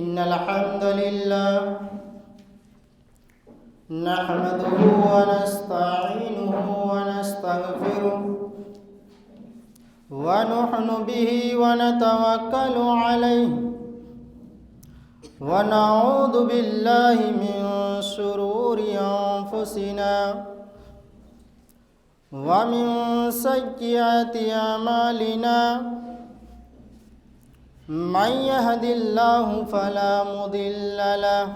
إن الحمد لله نحمده ونستعينه ونستغفره ونؤمن به ونتوكل عليه ونعوذ بالله من شرور أنفسنا ومن سيئات أعمالنا من يهد الله فلا مضل له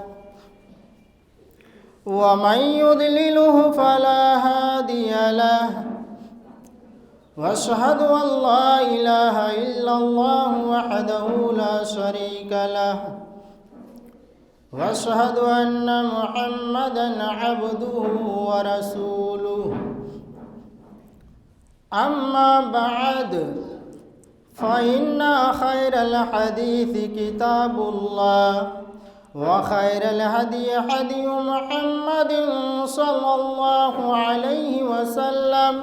ومن يضلله فلا هادي له واشهد ان لا اله الا الله وحده لا شريك له واشهد ان محمدا عبده ورسوله اما بعد فإن خير الحديث كتاب الله وخير الهدي هدي محمد صلى الله عليه وسلم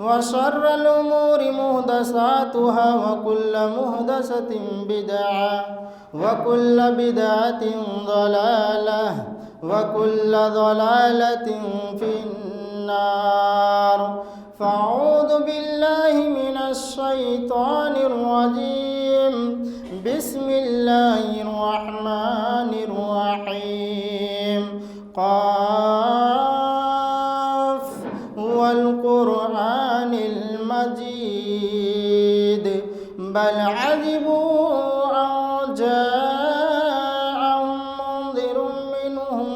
وشر الأمور محدثاتها وكل محدثة بدعة وكل بدعة ضلالة وكل ضلالة في النار فأعوذ بالله من الشيطان الرجيم بسم الله الرحمن الرحيم قاف والقرآن المجيد بل عجبوا أن جاءهم منذر منهم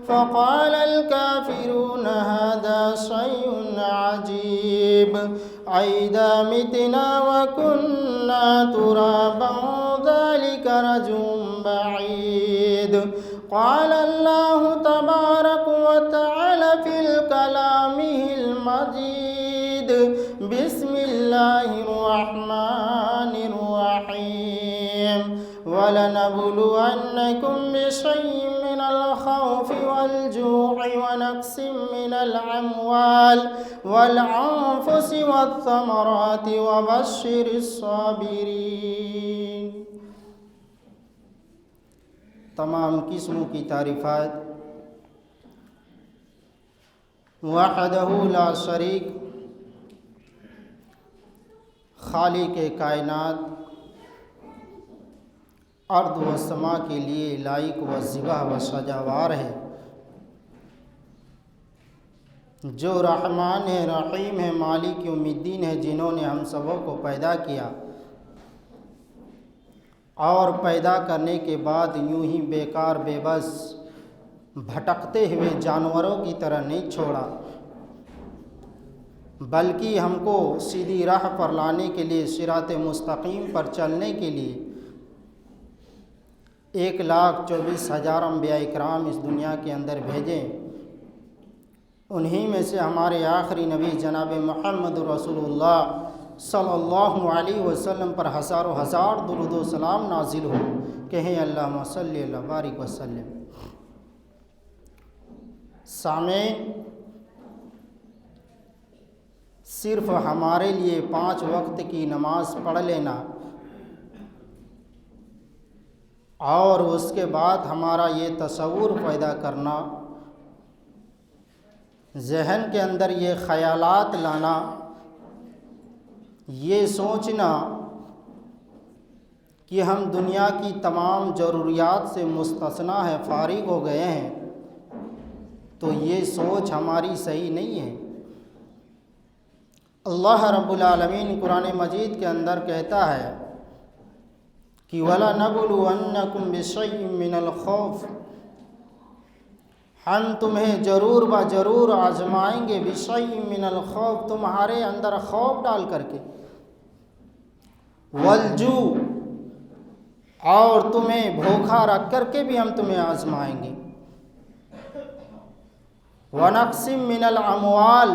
فقال الكافرون هذا شيء عجيب أئذا متنا وكنا ترابا ذلك رجع بعيد قال الله تبارك وتعالى في كلامه المجيد بسم الله الرحمن الرحيم ولنبلونكم بشيء من الخوف والجوع ونقص من الأموال والأنفس والثمرات وبشر الصابرين۔ تمام قسموں کی تعریفات وحدہ لا شریک خالق کائنات ارض و سما کے لیے لائق و زیبا و سجاوار ہے، جو رحمان ہے، رحیم ہے، مالک یوم الدین ہے، جنہوں نے ہم سبوں کو پیدا کیا اور پیدا کرنے کے بعد یوں ہی بیکار بے بس بھٹکتے ہوئے جانوروں کی طرح نہیں چھوڑا، بلکہ ہم کو سیدھی راہ پر لانے کے لیے، صراط مستقیم پر چلنے کے لیے 1,24,000 انبیاء اکرام اس دنیا کے اندر بھیجیں۔ انہی میں سے ہمارے آخری نبی جناب محمد رسول اللہ صلی اللہ علیہ وسلم پر ہزاروں ہزار درود و سلام نازل ہو، کہیں اللہم صلی اللہ بارک وسلم۔ سامعین، صرف ہمارے لیے 5 وقت کی نماز پڑھ لینا اور اس کے بعد ہمارا یہ تصور پیدا کرنا، ذہن کے اندر یہ خیالات لانا، یہ سوچنا کہ ہم دنیا کی تمام ضروریات سے مستثنیٰ ہیں، فارغ ہو گئے ہیں، تو یہ سوچ ہماری صحیح نہیں ہے۔ اللہ رب العالمین قرآن مجید کے اندر کہتا ہے کہ وَلَنَبْلُوَنَّكُمْ بِشَيْءٍ مِّنَ الْخَوْفِ، ہم تمہیں ضرور ضرور آزمائیں گے، بِشَيْءٍ مِّنَ الْخَوْفِ، تمہارے اندر خوف ڈال کر کے، وَالْجُوعِ، اور تمہیں بھوکھا رکھ کر کے بھی ہم تمہیں آزمائیں گے، وَنَقْصٍ مِّنَ الْأَمْوَالِ،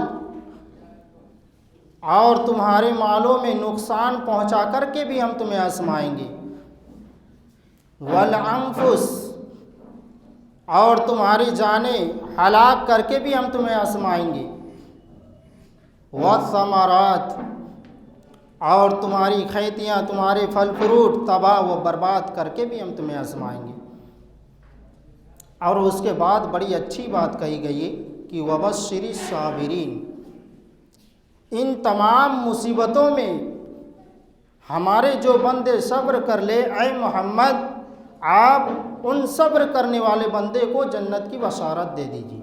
اور تمہارے مالوں میں نقصان پہنچا کر کے بھی ہم تمہیں آزمائیں گے، والانفس، اور تمہاری جانیں ہلاک کر کے بھی ہم تمہیں آزمائیں گے، والثمرات، اور تمہاری کھیتیاں، تمہارے پھل فروٹ تباہ و برباد کر کے بھی ہم تمہیں آزمائیں گے۔ اور اس کے بعد بڑی اچھی بات کہی گئی کہ وبشر الصابرین، ان تمام مصیبتوں میں ہمارے جو بندے صبر کر لے، اے محمد آپ ان صبر کرنے والے بندے کو جنت کی بشارت دے دیجیے۔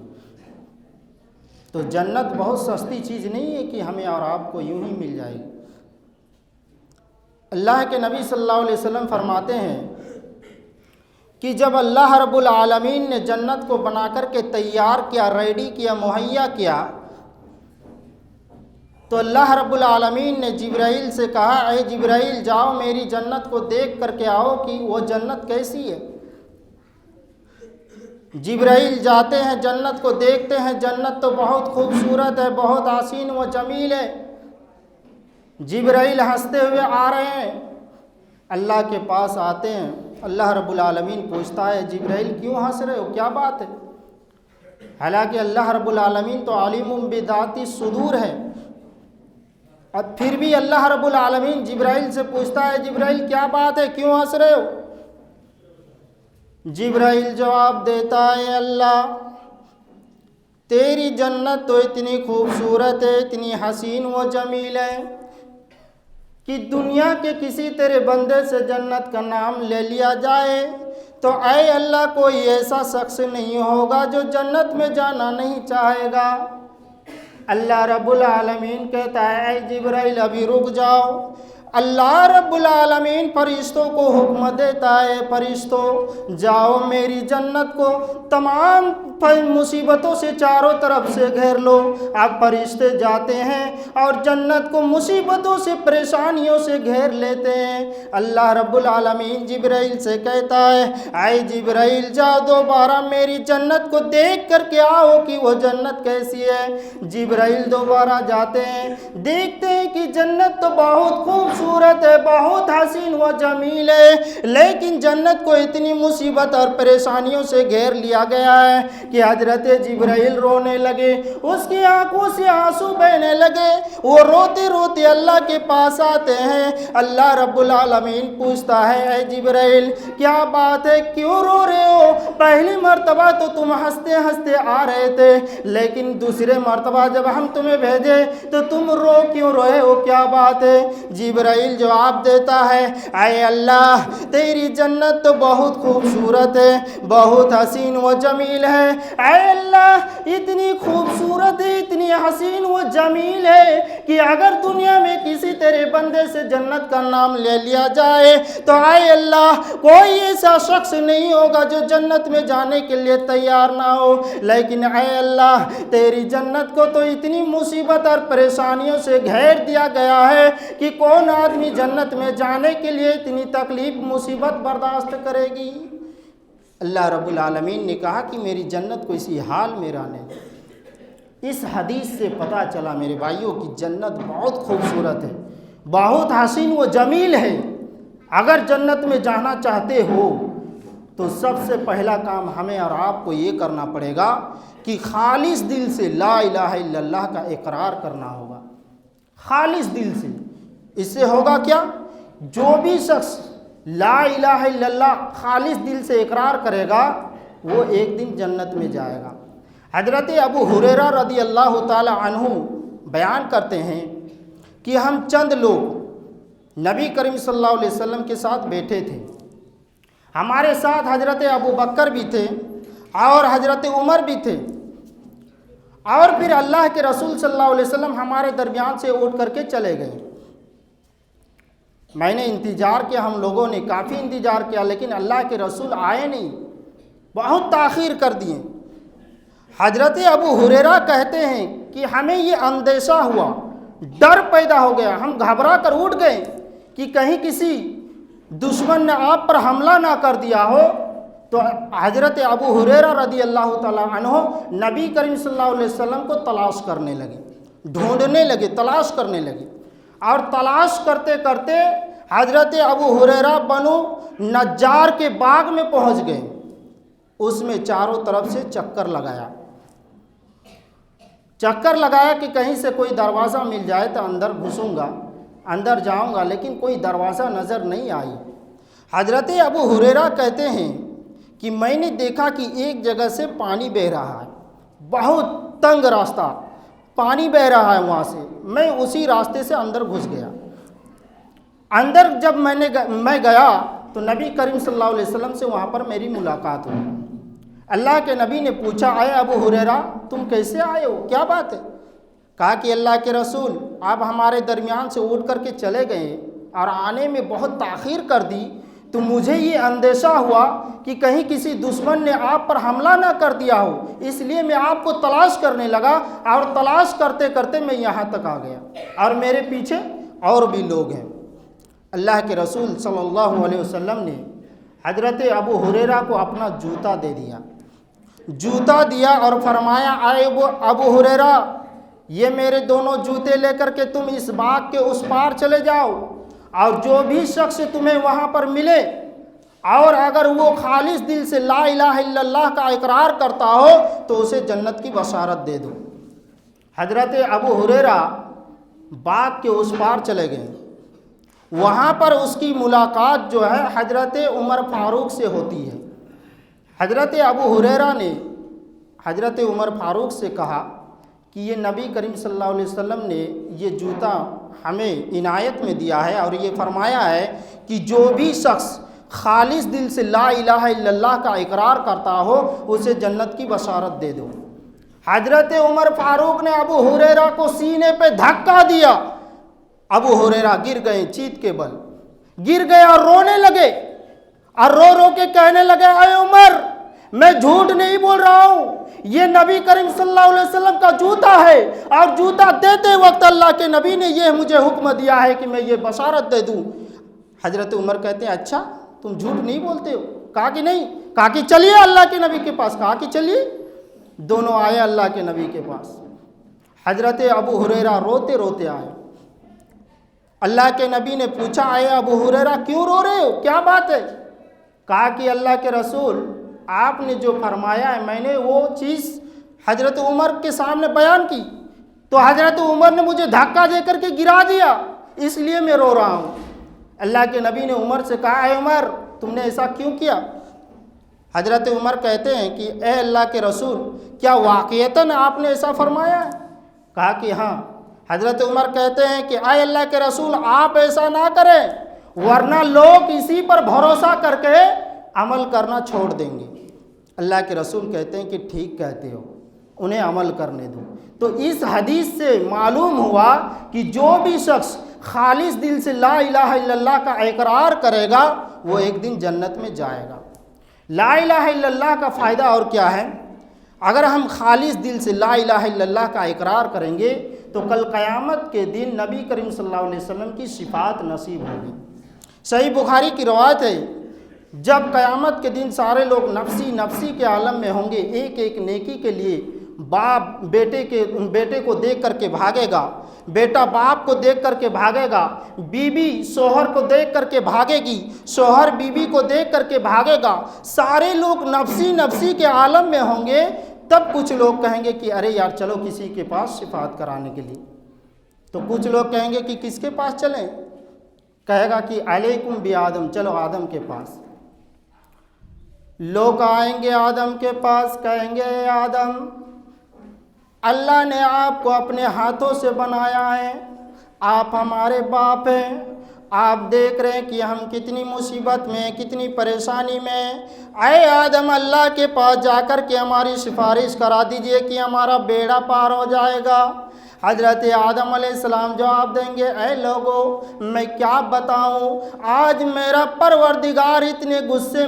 تو جنت بہت سستی چیز نہیں ہے کہ ہمیں اور آپ کو یوں ہی مل جائے گی۔ اللہ کے نبی صلی اللہ علیہ وسلم فرماتے ہیں کہ جب اللہ رب العالمین نے جنت کو بنا کر کے تیار کیا، ریڈی کیا، مہیا کیا، تو اللہ رب العالمین نے جبرائیل سے کہا اے جبرائیل جاؤ میری جنت کو دیکھ کر کے آؤ کہ وہ جنت کیسی ہے۔ جبرائیل جاتے ہیں، جنت کو دیکھتے ہیں، جنت تو بہت خوبصورت ہے، بہت حسین و جمیل ہے۔ جبرائیل ہنستے ہوئے آ رہے ہیں، اللہ کے پاس آتے ہیں، اللہ رب العالمین پوچھتا ہے جبرائیل کیوں ہنس رہے ہو، کیا بات ہے؟ حالانکہ اللہ رب العالمین تو عالم بذات الصدور ہے، اب پھر بھی اللہ رب العالمین جبرائیل سے پوچھتا ہے جبرائیل کیا بات ہے، کیوں ہنس رہے ہو؟ جبرائیل جواب دیتا ہے اللہ تیری جنت تو اتنی خوبصورت ہے، اتنی حسین و جمیل ہے کہ دنیا کے کسی تیرے بندے سے جنت کا نام لے لیا جائے تو اے اللہ کوئی ایسا شخص نہیں ہوگا جو جنت میں جانا نہیں چاہے گا۔ اللہ رب العالمین کہتا ہے اے جبرائیل ابھی رک جاؤ۔ اللہ رب العالمین فرشتوں کو حکم دیتا ہے فرشتوں جاؤ میری جنت کو تمام مصیبتوں سے چاروں طرف سے گھیر لو۔ اب فرشتے جاتے ہیں اور جنت کو مصیبتوں سے، پریشانیوں سے گھیر لیتے ہیں۔ اللہ رب العالمین جبرائیل سے کہتا ہے اے جبرائیل جاؤ دوبارہ میری جنت کو دیکھ کر کے آؤ کہ وہ جنت کیسی ہے۔ جبرائیل دوبارہ جاتے ہیں، دیکھتے ہیں کہ جنت تو بہت خوبصورت ہے، بہت حسین و جمیل ہے، لیکن جنت کو اتنی مصیبت اور پریشانیوں سے گھیر لیا گیا ہے کہ حضرت جبرائیل رونے لگے، اس کی آنکھوں سے آنسو بہنے لگے، وہ روتے روتے اللہ کے پاس آتے ہیں۔ اللہ رب العالمین پوچھتا ہے اے جبرائیل کیا بات ہے، کیوں رو رہے ہو؟ پہلی مرتبہ تو تم ہنستے ہنستے آ رہے تھے، لیکن دوسرے مرتبہ جب ہم تمہیں بھیجے تو تم رو کیوں رہے ہو، کیا بات ہے؟ جبرائیل جواب دیتا ہے اے اللہ تیری جنت تو بہت خوبصورت ہے، بہت حسین و جمیل ہے۔ اے اللہ اتنی خوبصورت ہے، اتنی حسین و جمیل ہے کہ اگر دنیا میں کسی تیرے بندے سے جنت کا نام لے لیا جائے تو اے اللہ کوئی ایسا شخص نہیں ہوگا جو جنت میں جانے کے لیے تیار نہ ہو، لیکن اے اللہ تیری جنت کو تو اتنی مصیبت اور پریشانیوں سے گھیر دیا گیا ہے کہ کون آدمی جنت میں جانے کے لیے اتنی تکلیف مصیبت برداشت کرے گی۔ اللہ رب العالمین نے کہا کہ میری جنت کو اسی حال میں رہنے دو۔ اس حدیث سے پتہ چلا میرے بھائیوں کی جنت بہت خوبصورت ہے، بہت حسین و جمیل ہے۔ اگر جنت میں جانا چاہتے ہو تو سب سے پہلا کام ہمیں اور آپ کو یہ کرنا پڑے گا کہ خالص دل سے لا الہ الا اللہ کا اقرار کرنا ہوگا، خالص دل سے۔ اس سے ہوگا کیا؟ جو بھی شخص لا الہ الا اللہ خالص دل سے اقرار کرے گا وہ ایک دن جنت میں جائے گا۔ حضرت ابو ہریرہ رضی اللہ تعالی عنہ بیان کرتے ہیں کہ ہم چند لوگ نبی کریم صلی اللہ علیہ وسلم کے ساتھ بیٹھے تھے، ہمارے ساتھ حضرت ابو بکر بھی تھے اور حضرت عمر بھی تھے، اور پھر اللہ کے رسول صلی اللہ علیہ وسلم ہمارے درمیان سے اٹھ کر کے چلے گئے۔ میں نے انتظار کیا، ہم لوگوں نے کافی انتظار کیا، لیکن اللہ کے رسول آئے نہیں، بہت تاخیر کر دیے۔ حضرت ابو ہریرہ کہتے ہیں کہ ہمیں یہ اندیشہ ہوا، ڈر پیدا ہو گیا، ہم گھبرا کر اٹھ گئے کہ کہیں کسی دشمن نے آپ پر حملہ نہ کر دیا ہو۔ تو حضرت ابو ہریرہ رضی اللہ تعالی عنہ نبی کریم صلی اللہ علیہ وسلم کو تلاش کرنے لگے، ڈھونڈنے لگے، تلاش کرنے لگے، اور تلاش کرتے کرتے حضرت ابو ہریرہ بنو نجار کے باغ میں پہنچ گئے۔ اس میں چاروں طرف سے چکر لگایا کہ کہیں سے کوئی دروازہ مل جائے تو اندر گھسوں گا، اندر جاؤں گا لیکن کوئی دروازہ نظر نہیں آئی۔ حضرت ابو ہریرہ کہتے ہیں کہ میں نے دیکھا کہ ایک جگہ سے پانی بہہ رہا ہے، بہت تنگ راستہ، پانی بہہ رہا ہے وہاں سے، میں اسی راستے سے اندر گھس گیا۔ اندر جب میں گیا تو نبی کریم صلی اللہ علیہ وسلم سے وہاں پر میری ملاقات ہوئی۔ اللہ کے نبی نے پوچھا، اے ابو ہریرہ تم کیسے آئے ہو، کیا بات ہے؟ کہا کہ اللہ کے رسول آپ ہمارے درمیان سے اٹھ کر کے چلے گئے اور آنے میں بہت تاخیر کر دی، تو مجھے یہ اندیشہ ہوا کہ کہیں کسی دشمن نے آپ پر حملہ نہ کر دیا ہو، اس لیے میں آپ کو تلاش کرنے لگا، اور تلاش کرتے کرتے میں یہاں تک آ گیا، اور میرے پیچھے اور بھی لوگ ہیں۔ اللہ کے رسول صلی اللہ علیہ وسلم نے حضرت ابو ہریرہ کو اپنا جوتا دے دیا، جوتا دیا اور فرمایا، اے ابو ہریرہ یہ میرے دونوں جوتے لے کر کے تم اس باغ کے اس پار چلے جاؤ، اور جو بھی شخص تمہیں وہاں پر ملے اور اگر وہ خالص دل سے لا الہ الا اللہ کا اقرار کرتا ہو تو اسے جنت کی بشارت دے دو۔ حضرت ابو ہریرہ باغ کے اس پار چلے گئے، وہاں پر اس کی ملاقات جو ہے حضرت عمر فاروق سے ہوتی ہے۔ حضرت ابو ہریرہ نے حضرت عمر فاروق سے کہا کہ یہ نبی کریم صلی اللہ علیہ وسلم نے یہ جوتا ہمیں عنایت میں دیا ہے، اور یہ فرمایا ہے کہ جو بھی شخص خالص دل سے لا الہ الا اللہ کا اقرار کرتا ہو اسے جنت کی بشارت دے دو۔ حضرت عمر فاروق نے ابو ہریرہ کو سینے پہ دھکا دیا، ابو ہریرہ گر گئے، چیت کے بل گر گئے اور رونے لگے، اور رو رو کے کہنے لگے، اے عمر میں جھوٹ نہیں بول رہا ہوں، یہ نبی کریم صلی اللہ علیہ وسلم کا جوتا ہے، اور جوتا دیتے وقت اللہ کے نبی نے یہ مجھے حکم دیا ہے کہ میں یہ بشارت دے دوں۔ حضرت عمر کہتے ہیں، اچھا تم جھوٹ نہیں بولتے ہو؟ کہا کہ نہیں۔ کہا کہ چلیے اللہ کے نبی کے پاس۔ کہا کہ چلیے۔ دونوں آئے اللہ کے نبی کے پاس۔ حضرت ابو ہریرہ روتے روتے آئے، اللہ کے نبی نے پوچھا، اے ابو ہریرہ کیوں رو رہے ہو، کیا بات ہے؟ کہا کہ اللہ کے رسول آپ نے جو فرمایا ہے میں نے وہ چیز حضرت عمر کے سامنے بیان کی، تو حضرت عمر نے مجھے دھکا دے کر کے گرا دیا، اس لیے میں رو رہا ہوں۔ اللہ کے نبی نے عمر سے کہا، اے عمر تم نے ایسا کیوں کیا؟ حضرت عمر کہتے ہیں کہ اے اللہ کے رسول کیا واقعتاً آپ نے ایسا فرمایا ہے؟ کہا کہ ہاں۔ حضرت عمر کہتے ہیں کہ اے اللہ کے رسول آپ ایسا نہ کریں، ورنہ لوگ اسی پر بھروسہ کر کے عمل کرنا چھوڑ دیں گے۔ اللہ کے رسول کہتے ہیں کہ ٹھیک کہتے ہو، انہیں عمل کرنے دو۔ تو اس حدیث سے معلوم ہوا کہ جو بھی شخص خالص دل سے لا الہ الا اللہ کا اقرار کرے گا وہ ایک دن جنت میں جائے گا۔ لا الہ الا اللہ کا فائدہ اور کیا ہے؟ اگر ہم خالص دل سے لا الہ الا اللہ کا اقرار کریں گے تو کل قیامت کے دن نبی کریم صلی اللہ علیہ وسلم کی شفاعت نصیب ہوگی۔ صحیح بخاری کی روایت ہے، جب قیامت کے دن سارے لوگ نفسی نفسی کے عالم میں ہوں گے، ایک ایک نیکی کے لیے باپ بیٹے کو دیکھ کر کے بھاگے گا، بیٹا باپ کو دیکھ کر کے بھاگے گا، بیوی شوہر کو دیکھ کر کے بھاگے گی، شوہر بیوی کو دیکھ کر کے بھاگے گا، سارے لوگ نفسی نفسی کے عالم میں ہوں گے۔ تب کچھ لوگ کہیں گے کہ ارے یار چلو کسی کے پاس شفاعت کرانے کے لیے، تو کچھ لوگ کہیں گے کہ کس کے پاس چلیں؟ کہے گا کہ علیکم بی آدم، چلو آدم کے پاس۔ لوگ آئیں گے آدم کے پاس، کہیں گے اے آدم اللہ نے آپ کو اپنے ہاتھوں سے بنایا ہے، آپ ہمارے باپ ہیں، آپ دیکھ رہے ہیں کہ ہم کتنی مصیبت میں، کتنی پریشانی میں، اے آدم اللہ کے پاس جا کر کے ہماری سفارش کرا دیجئے کہ ہمارا بیڑا پار ہو جائے گا۔ حضرت آدم علیہ السلام جواب دیں گے، اے لوگو میں کیا بتاؤں، آج میرا پروردگار اتنے غصے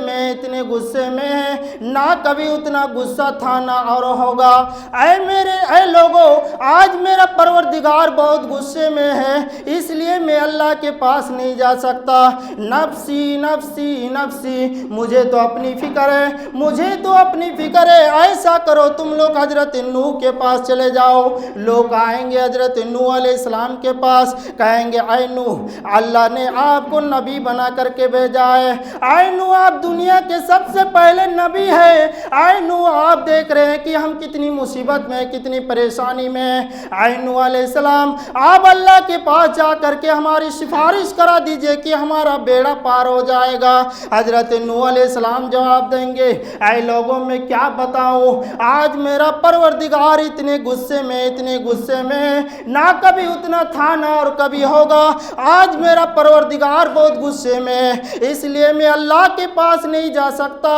میں ہے، نہ کبھی اتنا غصہ تھا نہ اور ہوگا۔ اے لوگو آج میرا پروردگار بہت غصے میں ہے، اس لیے میں اللہ کے پاس نہیں جا سکتا، نفسی نفسی نفسی، مجھے تو اپنی فکر ہے، ایسا کرو تم لوگ حضرت نوح کے پاس چلے جاؤ۔ لوگ آئیں آئیں گے حضرت نوح علیہ السلام کے پاس، کہیں گے اے نوح، اللہ نے آپ کو نبی بنا کر کے بھیجا ہے، اے نوح آپ دنیا کے سب سے پہلے نبی ہے، اے نوح آپ دیکھ رہے ہیں کہ ہم کتنی مصیبت میں، کتنی پریشانی میں، اے نوح علیہ السلام آپ اللہ کے پاس جا کر کے ہماری سفارش کرا دیجئے کہ ہمارا بیڑا پار ہو جائے گا۔ حضرت نوح علیہ السلام جواب دیں گے اے لوگوں میں کیا بتاؤں، آج میرا پروردگار اتنے غصے میں، اتنے غصے میں، نہ کبھی اتنا تھا نہ اور کبھی ہوگا، آج میرا پروردگار بہت غصے میں، اس لیے میں اللہ کے پاس نہیں جا سکتا،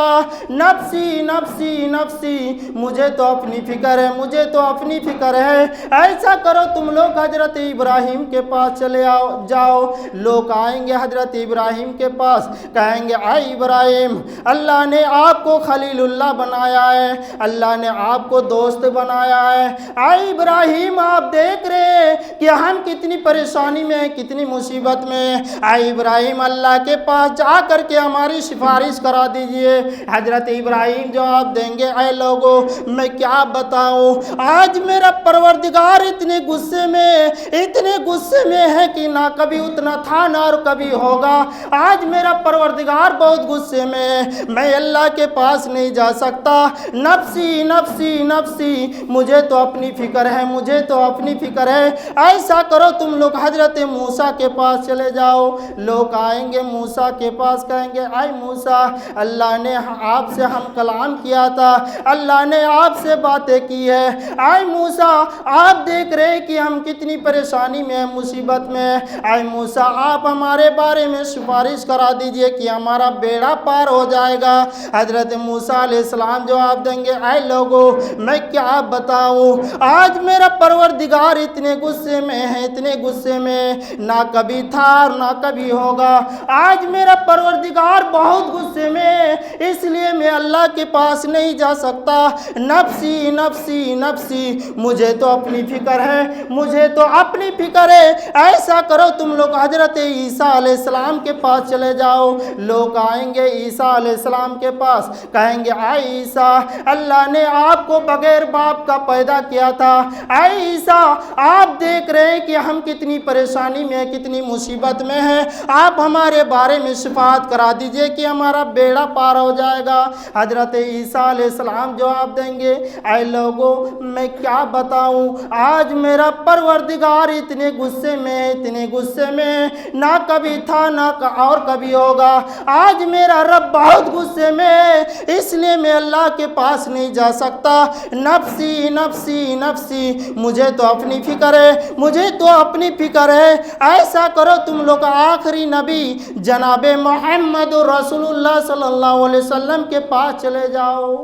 نفسی نفسی نفسی، مجھے تو اپنی فکر ہے، مجھے تو اپنی فکر ہے۔ ایسا کرو تم لوگ حضرت ابراہیم کے پاس چلے جاؤ۔ لوگ آئیں گے حضرت ابراہیم کے پاس، کہیں گے اے ابراہیم اللہ نے آپ کو خلیل اللہ بنایا ہے، اللہ نے آپ کو دوست بنایا ہے، اے ابراہیم آپ دیکھ رہے ہیں کہ ہم کتنی پریشانی میں، کتنی مصیبت میں، اے ابراہیم اللہ کے پاس جا کر کے ہماری سفارش کرا دیجئے۔ حضرت ابراہیم جواب دیں گے اے لوگوں میں کیا بتاؤں، آج میرا پروردگار اتنے غصے میں، اتنے غصے میں ہے کہ نہ کبھی اتنا تھا نہ اور کبھی ہوگا، آج میرا پروردگار بہت غصے میں ہے، میں اللہ کے پاس نہیں جا سکتا، نفسی نفسی نفسی، مجھے تو اپنی فکر ہے، مجھے تو اپنی فکر ہے۔ ایسا کرو تم لوگ حضرت موسیٰ کے پاس چلے جاؤ۔ لوگ آئیں گے موسیٰ کے پاس، کہیں گے اے موسیٰ اللہ نے آپ سے ہم کلام کیا تھا، اللہ نے آپ سے باتیں کی ہے، اے موسیٰ آپ دیکھ رہے کہ ہم کتنی پریشانی میں، مصیبت میں، اے موسیٰ آپ ہمارے بارے میں سفارش کرا دیجئے کہ ہمارا بیڑا پار ہو جائے گا۔ حضرت موسیٰ علیہ السلام جواب دیں گے اے لوگوں میں کیا بتاؤں، آج میرا پروردگار اتنے غصے میں ہے، اتنے غصے میں، نہ کبھی تھا اور نہ کبھی ہوگا، آج میرا پروردگار بہت غصے میں، اس لیے میں اللہ کے پاس نہیں جا سکتا، نفسی نفسی نفسی، مجھے تو اپنی فکر ہے، مجھے تو اپنی فکر ہے۔ ایسا کرو تم لوگ حضرت عیسیٰ علیہ السلام کے پاس چلے جاؤ۔ لوگ آئیں گے عیسیٰ علیہ السلام کے پاس، کہیں گے اے عیسیٰ اللہ نے آپ کو بغیر باپ کا پیدا کیا تھا، اے عیسیٰ آپ دیکھ رہے ہیں کہ ہم کتنی پریشانی میں، کتنی مصیبت میں ہیں، آپ ہمارے بارے میں شفاعت کرا دیجئے کہ ہمارا بیڑا پار ہو جائے گا۔ حضرت عیسیٰ علیہ السلام جواب دیں گے اے لوگوں میں کیا بتاؤں، آج میرا پروردگار اتنے غصے میں، اتنے غصے میں، نہ کبھی تھا نہ اور کبھی ہوگا، آج میرا رب بہت غصے میں، اس لیے میں اللہ کے پاس نہیں جا سکتا، نفسی نفسی نفسی، مجھے تو اپنی فکر ہے، مجھے تو اپنی فکر ہے۔ ایسا کرو تم لوگ آخری نبی جناب محمد رسول اللہ صلی اللہ علیہ وسلم کے پاس چلے جاؤ۔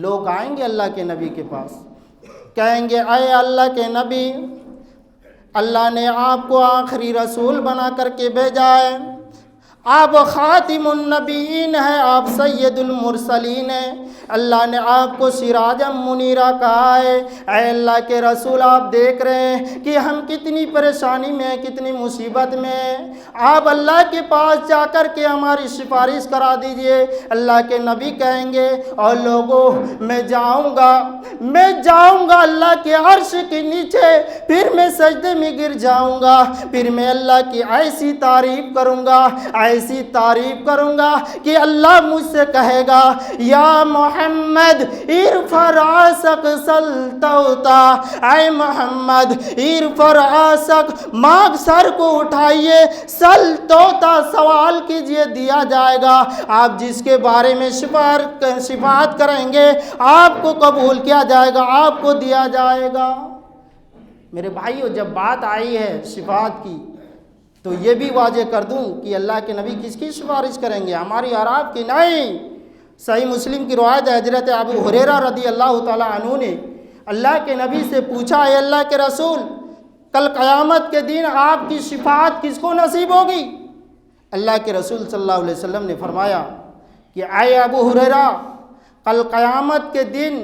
لوگ آئیں گے اللہ کے نبی کے پاس، کہیں گے اے اللہ کے نبی اللہ نے آپ کو آخری رسول بنا کر کے بھیجا ہے، آپ خاتم النبیین ہیں، آپ سید المرسلین ہیں، اللہ نے آپ کو سراجم منیرہ کہا ہے، اے اللہ کے رسول آپ دیکھ رہے ہیں کہ ہم کتنی پریشانی میں، کتنی مصیبت میں، آپ اللہ کے پاس جا کر کے ہماری سفارش کرا دیجئے۔ اللہ کے نبی کہیں گے اور لوگوں میں جاؤں گا اللہ کے عرش کے نیچے، پھر میں سجدے میں گر جاؤں گا، پھر میں اللہ کی ایسی تعریف کروں گا، ایسی تعریف کروں گا کہ اللہ مجھ سے کہے گا یا محمد ارفع راسک سل توتا، اے محمد ارفع راسک، ماں سر کو اٹھائیے، سل توتا سوال کیجئے دیا جائے گا، آپ جس کے بارے میں شفاعت کریں گے آپ کو قبول کیا جائے گا، آپ کو دیا جائے گا۔ میرے بھائیو جب بات آئی ہے شفاعت کی تو یہ بھی واضح کر دوں کہ اللہ کے نبی کس کی سفارش کریں گے، ہماری اور آپ کی نہیں۔ صحیح مسلم کی روایت ہے، حضرت ابو ہریرہ رضی اللہ تعالیٰ عنہ نے اللہ کے نبی سے پوچھا اے اللہ کے رسول کل قیامت کے دن آپ کی شفاعت کس کو نصیب ہوگی؟ اللہ کے رسول صلی اللہ علیہ وسلم نے فرمایا کہ اے ابو ہریرہ کل قیامت کے دن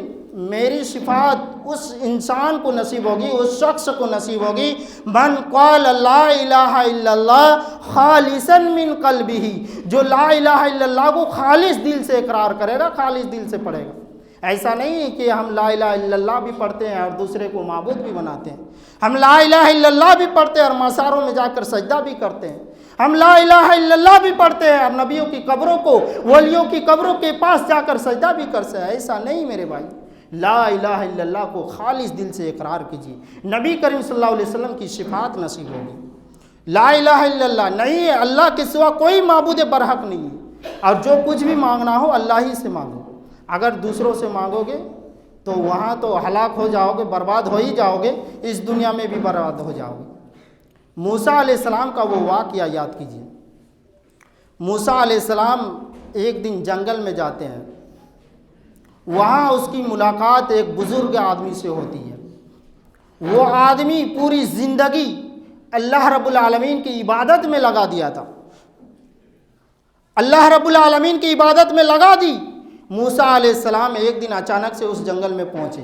میری شفاعت اس انسان کو نصیب ہوگی، اس شخص کو نصیب ہوگی من قال لا الہ الا اللہ خالصا من قلبہ، جو لا الہ الا اللہ کو خالص دل سے اقرار کرے گا، خالص دل سے پڑھے گا۔ ایسا نہیں ہے کہ ہم لا الہ الا اللہ بھی پڑھتے ہیں اور دوسرے کو معبود بھی بناتے ہیں. ہم لا الہ الا اللہ بھی پڑھتے ہیں اور مزاروں میں جا کر سجدہ بھی کرتے ہیں. ہم لا الہ الا اللہ بھی پڑھتے ہیں اور نبیوں کی قبروں کو، ولیوں کی قبروں کے پاس جا کر سجدہ بھی کرتے ہیں. ایسا نہیں میرے بھائی. لا الہ الا اللہ کو خالص دل سے اقرار کیجیے، نبی کریم صلی اللہ علیہ وسلم کی شفاعت نصیب ہوگی. لا الہ الا اللہ نہیں ہے، اللہ کے سوا کوئی معبود برحق نہیں ہے، اور جو کچھ بھی مانگنا ہو اللہ ہی سے مانگو. اگر دوسروں سے مانگو گے تو وہاں تو ہلاک ہو جاؤ گے، برباد ہو ہی جاؤ گے، اس دنیا میں بھی برباد ہو جاؤ گے. موسیٰ علیہ السلام کا وہ واقعہ یاد کیجیے. موسیٰ علیہ السلام ایک دن جنگل میں جاتے ہیں، وہاں اس کی ملاقات ایک بزرگ آدمی سے ہوتی ہے. وہ آدمی پوری زندگی اللہ رب العالمین کی عبادت میں لگا دیا تھا، اللہ رب العالمین کی عبادت میں لگا دی. موسیٰ علیہ السلام ایک دن اچانک سے اس جنگل میں پہنچے.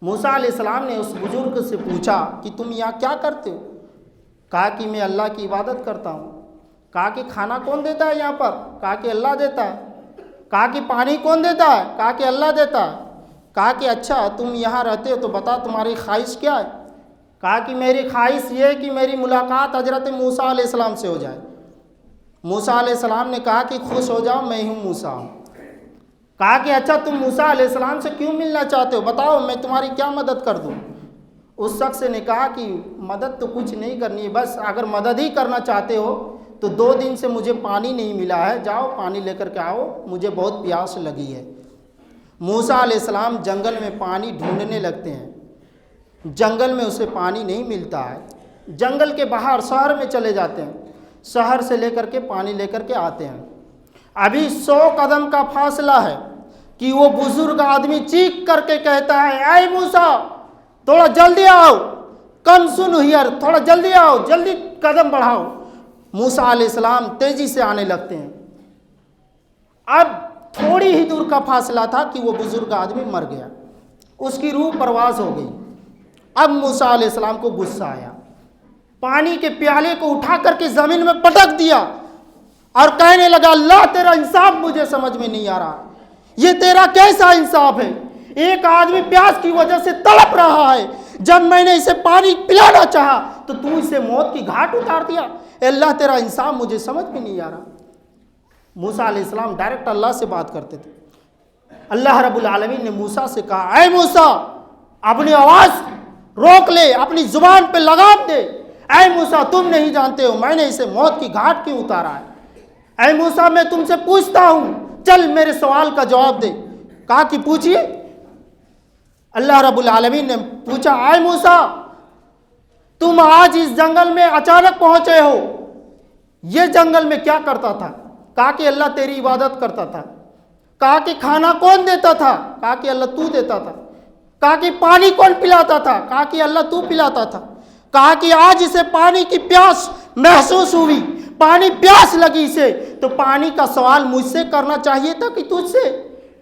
موسیٰ علیہ السلام نے اس بزرگ سے پوچھا کہ تم یہاں کیا کرتے ہو؟ کہا کہ میں اللہ کی عبادت کرتا ہوں. کہا کہ کھانا کون دیتا ہے یہاں پر؟ کہا کہ اللہ دیتا ہے. کہا کہ پانی کون دیتا ہے؟ کہا کہ اللہ دیتا ہے. کہا کہ اچھا تم یہاں رہتے ہو تو بتا تمہاری خواہش کیا ہے؟ کہا کہ میری خواہش یہ ہے کہ میری ملاقات حضرت موسیٰ علیہ السلام سے ہو جائے. موسیٰ علیہ السلام نے کہا کہ خوش ہو جاؤ، میں ہوں موسیٰ ہوں. کہا کہ اچھا تم موسیٰ علیہ السلام سے کیوں ملنا چاہتے ہو؟ بتاؤ میں تمہاری کیا مدد کر دوں. اس شخص نے کہا کہ مدد تو کچھ نہیں کرنی ہے، بس اگر مدد ہی کرنا چاہتے ہو تو 2 دن سے مجھے پانی نہیں ملا ہے، جاؤ پانی لے کر کے آؤ، مجھے بہت پیاس لگی ہے. موسیٰ علیہ السلام جنگل میں پانی ڈھونڈنے لگتے ہیں. جنگل میں اسے پانی نہیں ملتا ہے. جنگل کے باہر شہر میں چلے جاتے ہیں، شہر سے لے کر کے پانی لے کر کے آتے ہیں. ابھی 100 قدم کا فاصلہ ہے کہ وہ بزرگ آدمی چیخ کر کے کہتا ہے اے موسیٰ تھوڑا جلدی آؤ، کم سن ہیئر، تھوڑا جلدی آؤ، جلدی قدم بڑھاؤ. موسیٰ علیہ السلام تیزی سے آنے لگتے ہیں. اب تھوڑی ہی دور کا فاصلہ تھا کہ وہ بزرگ آدمی مر گیا، اس کی روح پرواز ہو گئی. اب موسیٰ علیہ السلام کو غصہ آیا، پانی کے پیالے کو اٹھا کر کے زمین میں پٹک دیا اور کہنے لگا اللہ تیرا انصاف مجھے سمجھ میں نہیں آ رہا، یہ تیرا کیسا انصاف ہے؟ ایک آدمی پیاس کی وجہ سے تڑپ رہا ہے، جب میں نے اسے پانی پلانا چاہا تو تو اسے موت کی گھاٹ اتار دیا. اے اللہ تیرا انصاف مجھے سمجھ میں نہیں آ رہا. موسیٰ علیہ السلام ڈائریکٹ اللہ سے بات کرتے تھے. اللہ رب العالمین نے موسیٰ سے کہا اے موسیٰ اپنی آواز روک لے، اپنی زبان پہ لگام دے. اے موسیٰ تم نہیں جانتے ہو میں نے اسے موت کی گھاٹ کیوں اتارا ہے. اے موسیٰ میں تم سے پوچھتا ہوں، چل میرے سوال کا جواب دے. کہا کہ پوچھئے. اللہ رب العالمین نے پوچھا اے موسیٰ تم آج اس جنگل میں اچانک پہنچے ہو، یہ جنگل میں کیا کرتا تھا؟ کہا کہ اللہ تیری عبادت کرتا تھا. کہا کہ کھانا کون دیتا تھا؟ کہا کہ اللہ تو دیتا تھا. کہا کہ پانی کون پلاتا تھا؟ کہا کہ اللہ تو پلاتا تھا. کہا کہ آج اسے پانی کی پیاس محسوس ہوئی، پانی پیاس لگی اسے، تو پانی کا سوال مجھ سے کرنا چاہیے تھا کہ تجھ سے؟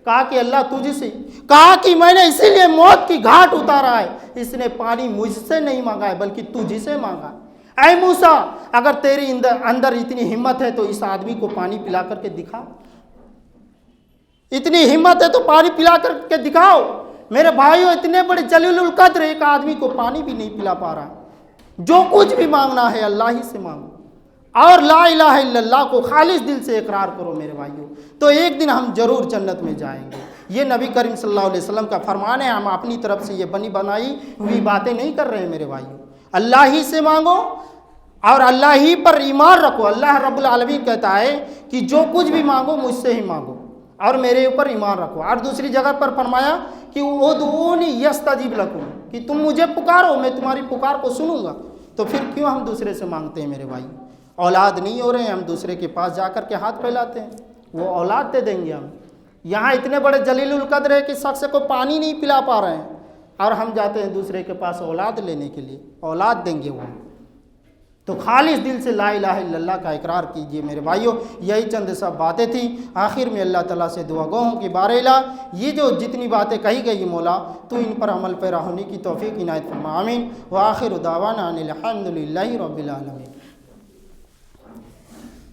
کہا کہ اللہ تجھ سے. کہا کہ میں نے اسی لیے موت کی گھاٹ اتارا ہے، اس نے پانی مجھ سے نہیں مانگا ہے بلکہ تجھ سے مانگا. اے موسیٰ اگر تیری اندر اتنی ہمت ہے تو اس آدمی کو پانی پلا کر کے دکھا. اتنی ہمت ہے تو پانی پلا کر کے دکھاؤ. میرے بھائیوں اتنے بڑے جلیل القدر ایک آدمی کو پانی بھی نہیں پلا پا رہا. جو کچھ بھی مانگنا ہے اللہ ہی سے مانگو اور لا الہ الا اللہ کو خالص دل سے اقرار کرو میرے بھائیوں، تو ایک دن ہم ضرور جنت میں جائیں گے. یہ نبی کریم صلی اللہ علیہ وسلم کا فرمان ہے. ہم اپنی طرف سے یہ بنائی ہوئی باتیں نہیں کر رہے ہیں میرے بھائیوں. اللہ ہی سے مانگو اور اللہ ہی پر ایمان رکھو. اللہ رب العالمین کہتا ہے کہ جو کچھ بھی مانگو مجھ سے ہی مانگو اور میرے اوپر ایمان رکھو. اور دوسری جگہ پر فرمایا کہ ادعونی یستجب لکم، کہ تم مجھے پکارو میں تمہاری پکار کو سنوں گا. تو پھر کیوں ہم دوسرے سے مانگتے ہیں میرے بھائی؟ اولاد نہیں ہو رہے ہیں، ہم دوسرے کے پاس جا کر کے ہاتھ پھیلاتے ہیں، وہ اولاد دے دیں گے ہم. یہاں اتنے بڑے جلیل القدر ہے کہ شخص کو پانی نہیں پلا پا رہے ہیں اور ہم جاتے ہیں دوسرے کے پاس اولاد لینے کے لیے، اولاد دیں گے وہ. تو خالص دل سے لا الہ الا اللہ کا اقرار کیجئے میرے بھائیوں. یہی چند سب باتیں تھیں. آخر میں اللہ تعالیٰ سے دعا گو ہوں کہ بار الہ یہ جو جتنی باتیں کہی گئی مولا تو ان پر عمل پیرا ہونے کی توفیق عنایت فرما. آمین. وآخر دعوانا ان الحمد للہ رب العالمین.